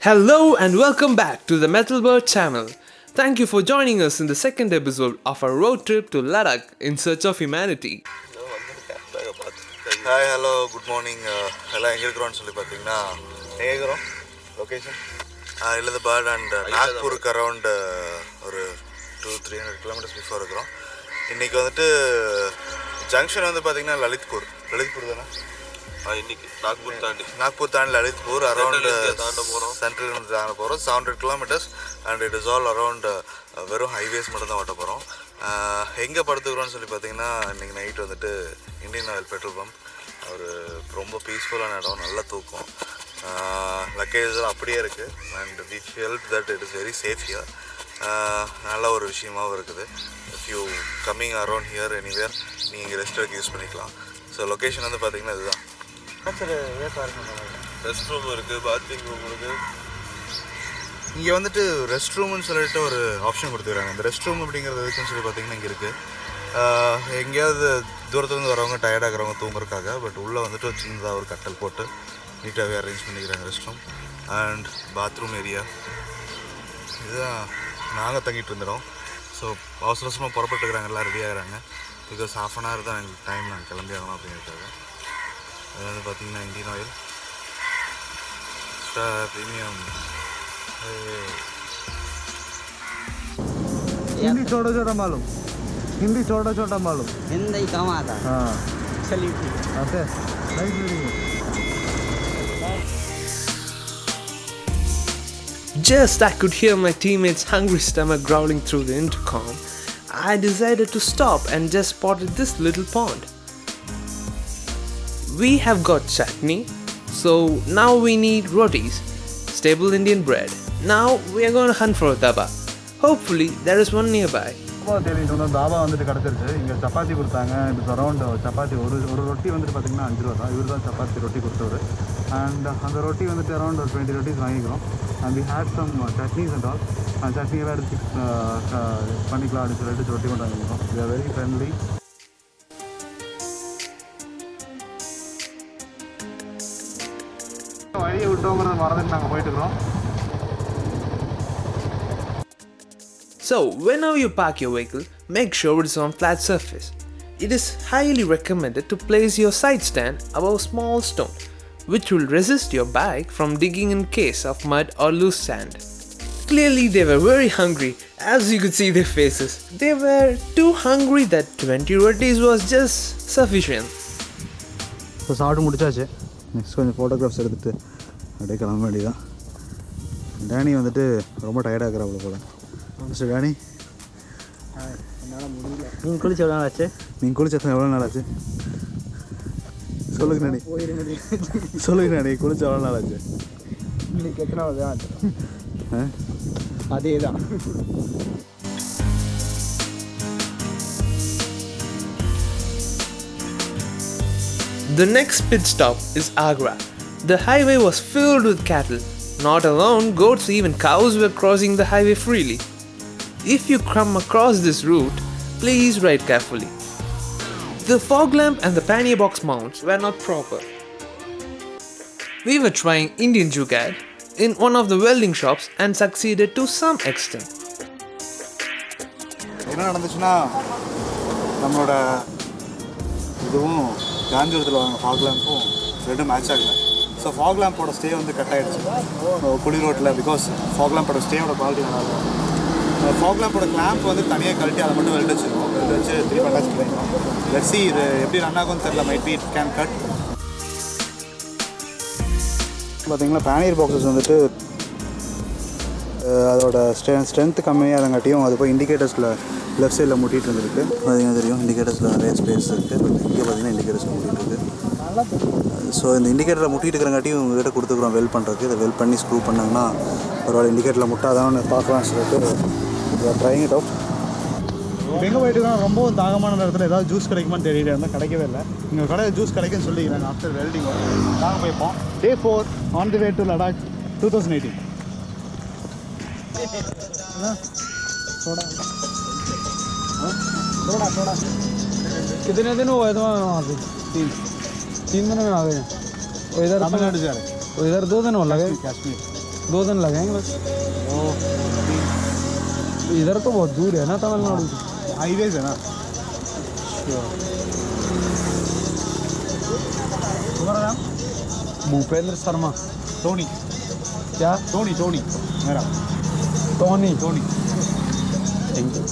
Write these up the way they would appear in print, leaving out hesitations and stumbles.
Hello and welcome back to the Metal Bird channel. Thank you for joining us in the second episode of our road trip to Ladakh in search of humanity. Hi, hello, good morning. எல்லாம் எங்கே இருக்கிறோன்னு சொல்லி பார்த்தீங்கன்னா எங்கே இருக்கிறோம் location Hyderabad and நாக்பூருக்கு around ஒரு 200-300 kilometres before இருக்கிறோம். இன்றைக்கி வந்துட்டு ஜங்ஷன் வந்து பார்த்திங்கன்னா லலித்பூர் தானே இன்னைக்கு நாக்பூர் தாண்டி லலித்பூர் அரௌண்ட் சென்ட்ரல் தாண்ட போகிறோம் 700 kilometres and it is all around வெறும் ஹைவேஸ் மட்டும் தான் ஓட்ட போகிறோம். எங்கே படுத்துக்கிறோன்னு சொல்லி பார்த்தீங்கன்னா இன்றைக்கி நைட் வந்துட்டு இந்தியன் ஆயில் பெட்ரோல் பம்ப் ஒரு ரொம்ப பீஸ்ஃபுல்லான இடம், நல்ல தூக்கம், லக்கேஜ் அப்படியே இருக்குது and we felt that it is very safe here. நல்ல ஒரு விஷயமாகவும் இருக்குது. If you coming around here anywhere நீங்கள் ரெஸ்ட் எடுக்க யூஸ் பண்ணிக்கலாம். ஸோ லொக்கேஷன் வந்து பார்த்திங்கன்னா இதுதான். ரெஸ்ட் ரூம் இருக்குது, பாத்ரூம் ரூம் இருக்குது. இங்கே வந்துட்டு ரெஸ்ட் ரூம்னு சொல்லிட்டு ஒரு ஆப்ஷன் கொடுத்துருக்காங்க. இந்த ரெஸ்ட் ரூம் அப்படிங்கிறது எதுக்குன்னு சொல்லி பார்த்திங்கன்னா இங்கே இருக்குது. எங்கேயாவது தூரத்துலேருந்து வரவங்க டயர்டாகிறவங்க தூங்குறதுக்காக, பட் உள்ளே வந்துட்டு ஒரு சின்னதாக ஒரு கட்டல் போட்டு நீட்டாகவே அரேஞ்ச் பண்ணிக்கிறாங்க rest room and bathroom area. இதுதான் நாங்கள் தங்கிட்டு இருந்துடும். ஸோ அவசரமாக புறப்பட்டுக்கிறாங்க, எல்லாம் ரெடி ஆகிறாங்க. பிகாஸ் ½ அன் ஹவர் தான் எங்களுக்கு டைம், நாங்கள் கிளம்பி ஆகணும் அப்படிங்கிறதுக்காக. அது வந்து பார்த்திங்கன்னா இந்தியன் ஆயில் ப்ரீமியம். हिंदी छोटा मालूम, हिंदी छोटा मालूम, हिंदी कम आता है। हाँ चलिए ठीक है। Okay nice meeting you. Just I could hear my teammates' hungry stomach growling through the intercom. I decided to stop and just spotted this little pond. We have got chutney, so now we need rotis, stable Indian bread. Now we are going to hunt for a dhaba. Hopefully there is one nearby. தெரியும் தாபா வந்துட்டு கிடச்சிருச்சு. இங்கே சப்பாத்தி கொடுத்தாங்க. It's around chapati ஒரு ரொட்டி வந்துட்டு பார்த்திங்கன்னா 5 ரூபா தான். இவர் தான் சப்பாத்தி ரொட்டி கொடுத்தவர். அண்ட் அந்த ரொட்டி வந்துட்டு அரௌண்ட் ஒரு 20 ரொட்டிஸ் வாங்கிக்கிறோம். And we had some chutneys and all. அந்த சட்னி வேறு ஃபிக்ஸ் பண்ணிக்கலாம் அப்படின்னு சொல்லிட்டு ரொட்டி கொண்டு வாங்கிக்கிறோம். We are very friendly. வழியை விட்டோங்கிறத மறந்துட்டு நாங்கள் போயிட்டு இருக்கிறோம். So whenever you park your vehicle, make sure it is on flat surface. It is highly recommended to place your side stand above a small stone, which will resist your bike from digging in case of mud or loose sand. Clearly they were very hungry, as you could see their faces. They were too hungry that 20 rotis was just sufficient. So சாப்பிட்டு முடிச்சாச்சு. Next கொஞ்சம் photographs எடுத்துகிட்டு அப்படியே கிளம்ப வேண்டியதான். Danny வந்துட்டு ரொம்ப டயர்டாக இருக்கிறாப்புல போல. மிஸ்டர் டேனி, என்னால் முடியல. நீங்கள் குளிச்சு எவ்வளோ நாள் ஆச்சு? நீங்கள் குளிச்சது எவ்வளோ நாள் ஆச்சு? சொல்லுங்க டேனி, சொல்லுங்க டேனி, குளிச்சு எவ்வளோ நாள் ஆச்சு? இன்னைக்கு எத்தனை நாள் தான் ஆச்சு? அதே தான். The next pit stop is Agra. The highway was filled with cattle. Not alone goats, even cows were crossing the highway freely. If you come across this route, please ride carefully. The fog lamp and the pannier box mounts were not proper. We were trying Indian jugaad in one of the welding shops and succeeded to some extent. என்ன நடந்துச்சுன்னா, நம்மளோட இதுவும் காந்திபுரத்தில் வாங்க fog லேம்பும் ரெண்டும் match ஆகலை. So fog லேம்போட stay வந்து cut ஆகிடுச்சு குடி ரோட்டில். பிகாஸ் ஃபாக் லேம்போட ஸ்டேயோட குவாலிட்டி நல்லா இருக்கும். ஃபாக் லேம்போட கிளாம்ப் வந்து தனியாக கழட்டி அதை மட்டும் வெல்ட் வச்சுருக்கோம். வெல்ட் வச்சு திருப்பி அட்டாச் பண்ணிடுவோம். லெட்ஸ் see இது எப்படி ரன் ஆகும்னு தெரியல. Might be it can cut. பார்த்தீங்கன்னா பேனியர் பாக்ஸஸ் வந்துட்டு அதோட ஸ்ட்ரென்த் கம்மியாக அதங்காட்டியும் அது போய் இண்டிகேட்டர்ஸில் லெஃப்ட் சைடில் முட்டிகிட்டு இருந்துருக்கு. பார்த்தீங்கன்னா தெரியும், இண்டிகேட்டர்ஸில் நிறைய ஸ்பேஸ் இருக்குது. பட் இங்கே பார்த்தீங்கன்னா இண்டிகேட்டர்ஸில் முட்டிகிட்டு இருக்குது. ஸோ இந்த இண்டிகேட்டரில் முட்டிகிட்டு இருக்கிறங்காட்டியும் உங்கள்கிட்ட கொடுத்துக்குறோம் வெல் பண்ணுறதுக்கு. இதை வெல் பண்ணி ஸ்க்ரூ பண்ணாங்கன்னா பரவாயில்ல, இண்டிகேட்டரில் முட்டாதான்னு பார்க்கலாம்னு சொல்லிட்டு ட்ரைங் இட் அவுட். எங்கே போயிட்டு ரொம்பவும் தாகமான நேரத்தில் ஏதாவது ஜூஸ் கிடைக்குமான்னு தெரியல, இருந்தால் கிடைக்கவே இல்லை. இங்கே கடையில் ஜூஸ் கிடைக்குன்னு சொல்லிக்கிறேன். ஆஃப்டர் வெல்டிங் நாங்கள் போய்ப்போம். Day 4 on the way to Ladakh 2018. थोड़ा कितने दिन हुए थे वहाँ पे? 3 दिन में आ गए. इधर तमिलनाडु जा रहे. इधर 2 दिन हो लगे. कश्मीर 2 दिन लगेंगे बस। इधर तो बहुत दूर है ना तमिलनाडु से। हाईवेज है ना। तुम्हारा नाम? भूपेंद्र शर्मा। टोनी। क्या? टोनी मेरा। टोनी। Thank you.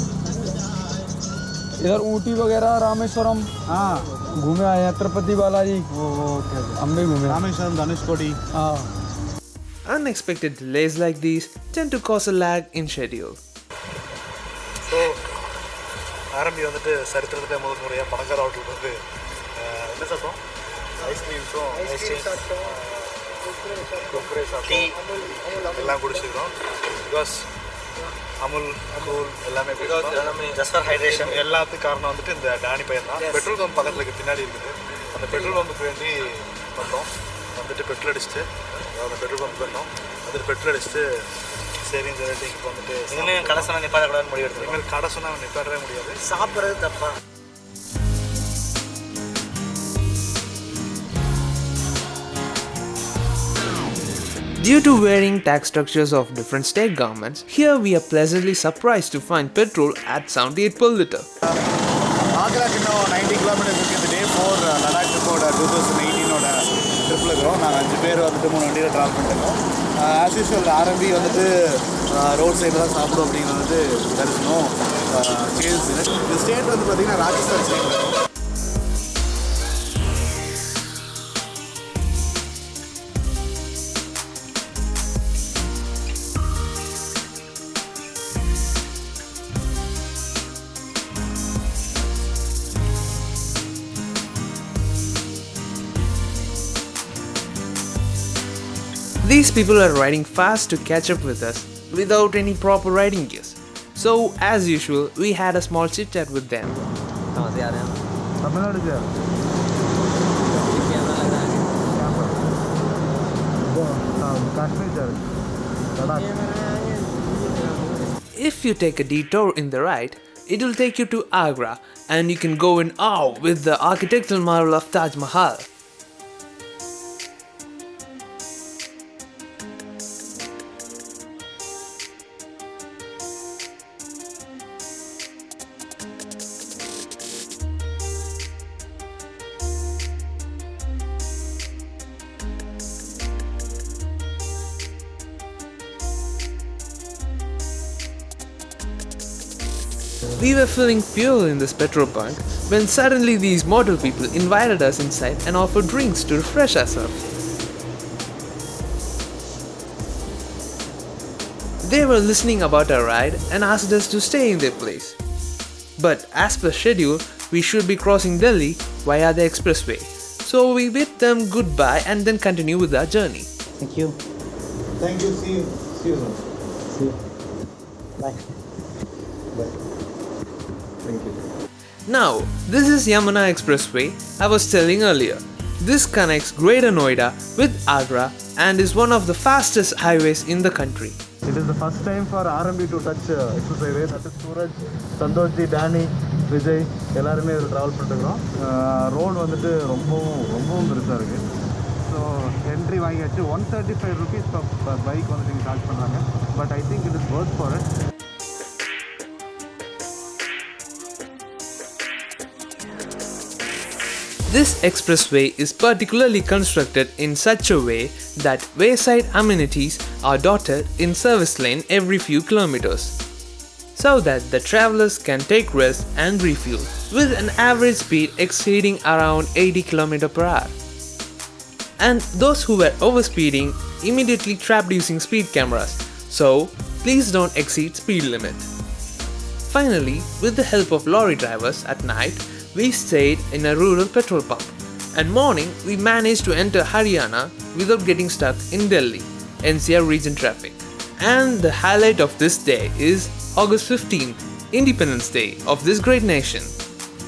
इधर ऊटी वगैरह रामेश्वरम हाँ घूमे आए हैं, तिरुपति बालाजी वो हम भी घूमे। रामेश्वरम, धनुषकोडी। हाँ। Unexpected delays like these tend to cause a lag in schedule. So ஆரம்பி வந்துட்டு சரித்திரத்தில் முதல் முறையாக பணக்கார ஹோட்டலுக்கு வந்து என்ன சாப்பிட்டோம்? ஐஸ்கிரீம்ஸும் கொக்குரே சாப்பிட்டோம், எல்லாம் குடிச்சிருக்கோம். பிகாஸ் அமுல் கூல் எல்லாமே ஜஸ்ட் ஃபார் ஹைட்ரேஷன். எல்லாத்துக்கும் காரணம் வந்துட்டு இந்த டானி பையன் தான். பெட்ரோல் பம்ப் பக்கத்தில் இருக்குது, பின்னாடி இருக்குது. அந்த பெட்ரோல் பம்புக்கு வேண்டி வந்தோம். வந்துட்டு பெட்ரோல் அடிச்சுட்டு அந்த பெட்ரோல் பம்புக்கு வந்தோம். வந்துட்டு பெட்ரோல் அடிச்சுட்டு சரின்னு சொல்லிட்டு இப்போ வந்துட்டு இனிமேல் கடை சொன்னால் நிப்பாடக்கூடாதுன்னு முடிவு எடுத்து. இனிமேல் கடை சொன்னால் நிப்பாடவே முடியாது. சாப்பிட்றது தப்பா? Due to varying tax structures of different state governments, here we are pleasantly surprised to find petrol at 78 per liter. ஆக்ராக்கு இன்னும் 90 கிலோமீட்டர்ஸ் இருக்குது. இந்த டே 4 லடாக் ட்ரிப்போட 2018ஓட ட்ரிப்பில் இருக்கிறோம். நாங்கள் 5 பேர் வந்துட்டு 3 வண்டியில் ட்ராவல் பண்ணிருக்கோம். ஆஸ் யூஸ்வல் RMB வந்துட்டு ரோட் சைடில் தான் சாப்பிடும் அப்படிங்கிறது வந்து தெர் இஸ் நோ சேஞ்ச். இந்த ஸ்டேட் வந்து பார்த்திங்கன்னா Rajasthan state. These people are riding fast to catch up with us without any proper riding gears. So, as usual, we had a small chit chat with them. Tamil Nadu से कश्मीर से Ladakh. If you take a detour in the right, it will take you to Agra and you can go in awe with the architectural marvel of Taj Mahal. We were filling fuel in this petrol bunk when suddenly these mortal people invited us inside and offered drinks to refresh ourselves. They were listening about our ride and asked us to stay in their place. But as per schedule, we should be crossing Delhi via the expressway. So we bid them goodbye and then continue with our journey. Thank you. Thank you. See you. See you. See you. Bye. Bye. Thank you. Now, this is Yamuna Expressway I was telling earlier. This connects Greater Noida with Agra and is one of the fastest highways in the country. It is the first time for RMB to touch expressway. That is Suraj, Santhosh, Danny, Vijay எல்லாருமே இதில் travel பண்ணிட்டுருக்கோம். Road வந்துட்டு ரொம்பவும் பெருசாக இருக்குது. So entry வாங்கியாச்சு. 135 rupees per bike வந்து நீங்கள் சார்ஜ் பண்ணுறாங்க. But I think it is worth for it. This expressway is particularly constructed in such a way that wayside amenities are dotted in service lane every few kilometers, so that the travelers can take rest and refuel with an average speed exceeding around 80 km per hour. And those who were overspeeding immediately trapped using speed cameras, so please don't exceed speed limit. Finally, with the help of lorry drivers at night, we stayed in a rural petrol pump, and morning we managed to enter Haryana without getting stuck in Delhi, NCR region traffic. And the highlight of this day is August 15th, Independence Day of this great nation.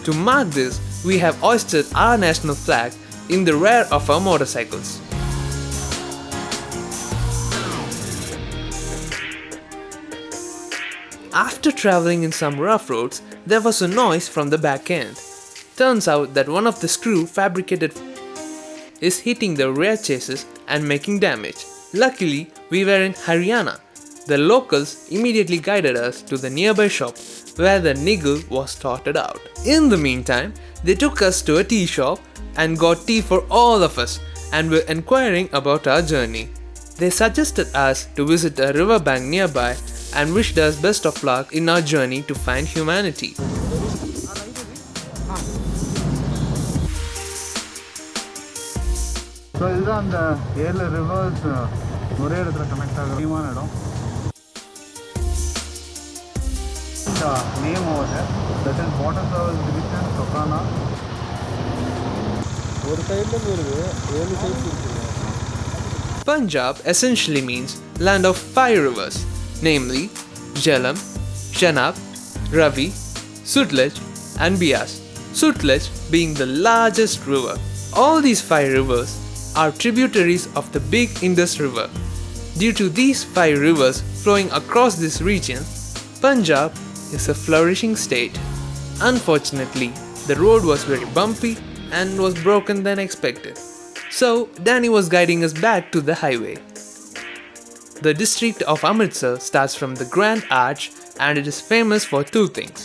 To mark this, we have hoisted our national flag in the rear of our motorcycles. After traveling in some rough roads, there was a noise from the back end. Turns out that one of the screw fabricated is hitting the rear chassis and making damage. Luckily, we were in Haryana. The locals immediately guided us to the nearby shop where the niggle was sorted out. In the meantime, they took us to a tea shop and got tea for all of us and were inquiring about our journey. They suggested us to visit a riverbank nearby and wished us best of luck in our journey to find humanity. So இதுதான் அந்த 7 reverse ஒரே இடத்துல connect ஆகிற முக்கியமான இடம். Name over that is water travel division சொக்கானா. ஒரு சைட்லேருந்து வருது 7 சைடு இருக்குது. Punjab essentially means land of 5 rivers, namely Jhelum, Chenab, Ravi, Sutlej and Beas. Sutlej being the largest river. All these 5 rivers are tributaries of the big Indus River. Due to these 5 rivers flowing across this region, Punjab is a flourishing state. Unfortunately, the road was very bumpy and was broken than expected. So, Danny was guiding us back to the highway. The district of Amritsar starts from the Grand Arch and it is famous for 2 things.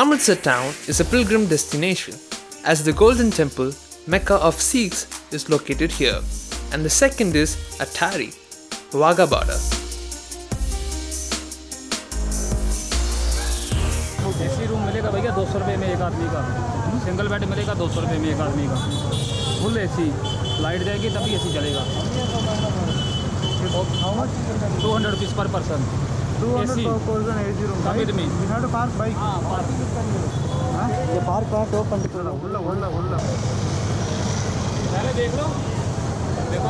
Amritsar town is a pilgrim destination as the Golden Temple, Mecca of Sikhs, is located here, and the second is Atari, Wagah border. AC room मिलेगा भैया 200 रुपये में एक आदमी का. Single bed मिलेगा 200 रुपये में एक आदमी का. Full AC. लाइट जाएगी तभी एसी चलेगा. How much? 200 रुपीज़ पर person. 200 per person AC room. With me. We have to park bike. हाँ पार्क. ये park open उल्ला. पहले देख लो. देखो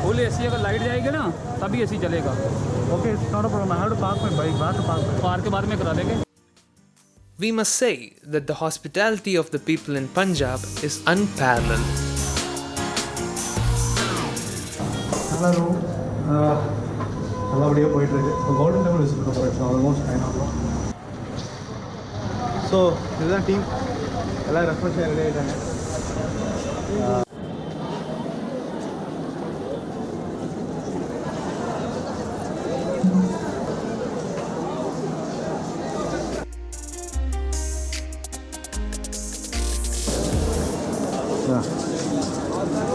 फुल एसी अगर लाइट जाएगी ना तभी एसी चलेगा. Okay, it's not a problem. I have to park my bike. Where to park my bike? Park के बाद में करा देंगे. We must say that the hospitality of the people in Punjab is unparalleled. Hello. நல்லபடியாக போயிட்டுருக்கு. Golden temple visit பண்ண போயிட்டு almost 9 o'clock. So இதுதான் டீம் எல்லாம் ரெஃப்ரெஷ் ரெடி ஆகிட்டாங்க.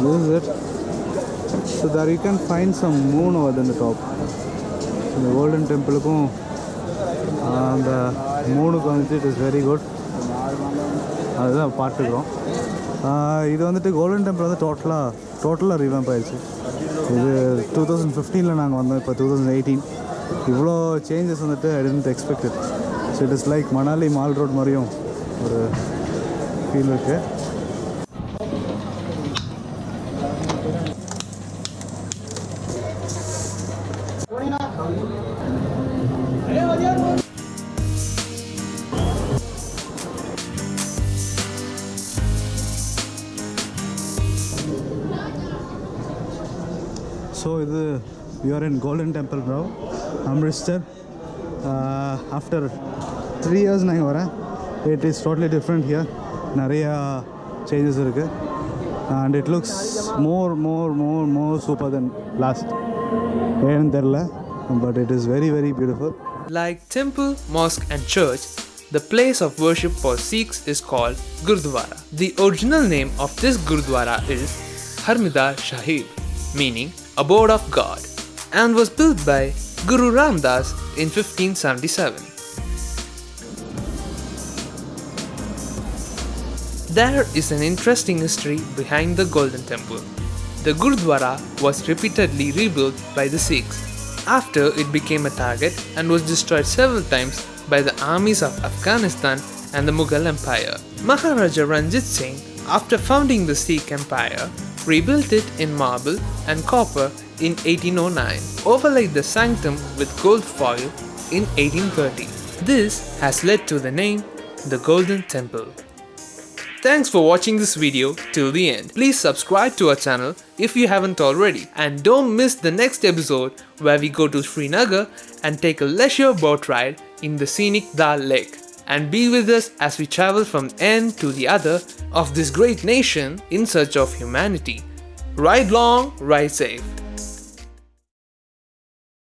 This is it. So there you can find some moon over there in the top. So the golden temple and the moon it is very good. அதுதான் பார்த்துக்கிறோம். இது வந்துட்டு golden temple வந்து டோட்டலாக revamp ஆயிடுச்சு. இது 2015 நாங்கள் வந்தோம். இப்போ 2018 இவ்வளோ சேஞ்சஸ் வந்துட்டு I didn't expected. So it is like Manali mall road மாதிரியும் ஒரு ஃபீல் இருக்குது. So we are in Golden Temple now, Amristar. After 3 years நான் வரேன். It is totally different here. நிறைய changes இருக்கு. And it looks more super than last. ஏன்னு தெரியல. But it is very very beautiful. Like temple, mosque and church, the place of worship for Sikhs is called gurudwara. The original name of this gurudwara is Harmandar Sahib, meaning abode of God, and was built by Guru Ramdas in 1577. There is an interesting history behind the Golden Temple. The Gurudwara was repeatedly rebuilt by the Sikhs after it became a target and was destroyed several times by the armies of Afghanistan and the Mughal Empire. Maharaja Ranjit Singh, after founding the Sikh Empire, rebuilt it in marble and copper in 1809, overlaid the sanctum with gold foil in 1830. This has led to the name the Golden Temple. Thanks for watching this video till the end. Please subscribe to our channel if you haven't already, and don't miss the next episode where we go to Srinagar and take a leisure boat ride in the scenic Dal Lake. And be with us as we travel from end to the other of this great nation in search of humanity. Ride long, ride safe.